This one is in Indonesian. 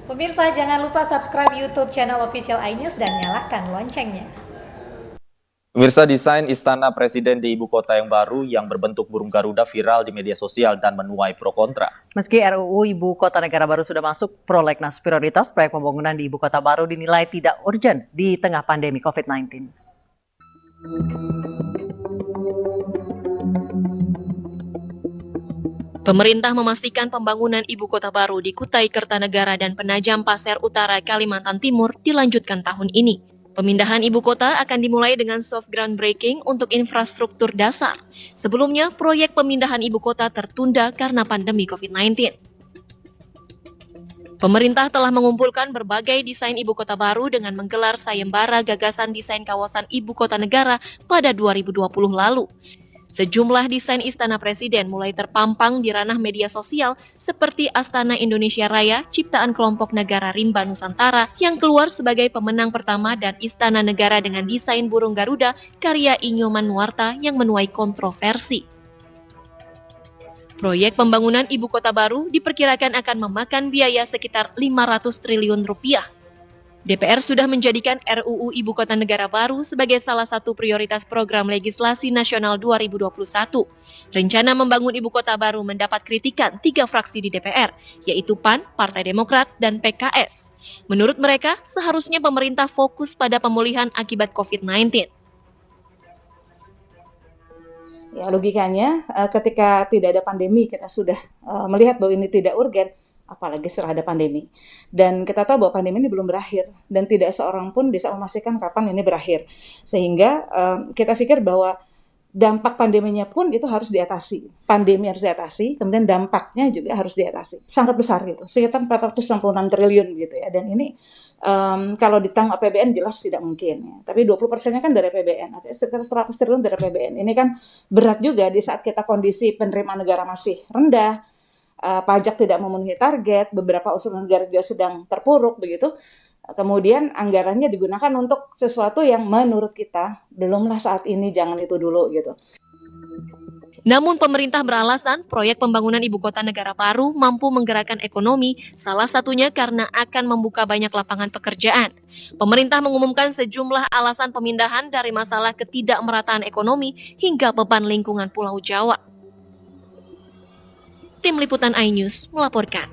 Pemirsa, jangan lupa subscribe YouTube channel Official iNews dan nyalakan loncengnya. Pemirsa, desain Istana Presiden di ibu kota yang baru yang berbentuk burung Garuda viral di media sosial dan menuai pro kontra. Meski RUU Ibu Kota Negara Baru sudah masuk prolegnas prioritas, proyek pembangunan di ibu kota baru dinilai tidak urgent di tengah pandemi COVID-19. Pemerintah memastikan pembangunan ibu kota baru di Kutai Kertanegara dan Penajam Pasir Utara, Kalimantan Timur dilanjutkan tahun ini. Pemindahan ibu kota akan dimulai dengan soft groundbreaking untuk infrastruktur dasar. Sebelumnya, proyek pemindahan ibu kota tertunda karena pandemi COVID-19. Pemerintah telah mengumpulkan berbagai desain ibu kota baru dengan menggelar sayembara gagasan desain kawasan ibu kota negara pada 2020 lalu. Sejumlah desain Istana Presiden mulai terpampang di ranah media sosial seperti Astana Indonesia Raya ciptaan kelompok negara Rimba Nusantara yang keluar sebagai pemenang pertama dan Istana Negara dengan desain burung Garuda karya Inyoman Nuarta yang menuai kontroversi. Proyek pembangunan ibu kota baru diperkirakan akan memakan biaya sekitar 500 triliun rupiah. DPR sudah menjadikan RUU Ibu Kota Negara Baru sebagai salah satu prioritas program legislasi nasional 2021. Rencana membangun ibu kota baru mendapat kritikan 3 fraksi di DPR, yaitu PAN, Partai Demokrat, dan PKS. Menurut mereka, seharusnya pemerintah fokus pada pemulihan akibat COVID-19. Ya, logikanya ketika tidak ada pandemi kita sudah melihat bahwa ini tidak urgen, apalagi setelah ada pandemi. Dan kita tahu bahwa pandemi ini belum berakhir dan tidak seorang pun bisa memastikan kapan ini berakhir. Sehingga kita pikir bahwa dampak pandeminya pun itu harus diatasi. Pandemi harus diatasi, kemudian dampaknya juga harus diatasi. Sangat besar gitu, sekitar 466 triliun gitu ya. Dan ini kalau ditanggung APBN jelas tidak mungkin ya. Tapi 20%-nya kan dari APBN, artinya sekitar 100 triliun dari APBN. Ini kan berat juga di saat kita kondisi penerimaan negara masih rendah, pajak tidak memenuhi target, beberapa unsur negara juga sedang terpuruk begitu. Kemudian anggarannya digunakan untuk sesuatu yang menurut kita belumlah saat ini, jangan itu dulu gitu. Namun pemerintah beralasan proyek pembangunan ibu kota negara baru mampu menggerakkan ekonomi, salah satunya karena akan membuka banyak lapangan pekerjaan. Pemerintah mengumumkan sejumlah alasan pemindahan dari masalah ketidakmerataan ekonomi hingga beban lingkungan Pulau Jawa. Tim Liputan iNews melaporkan.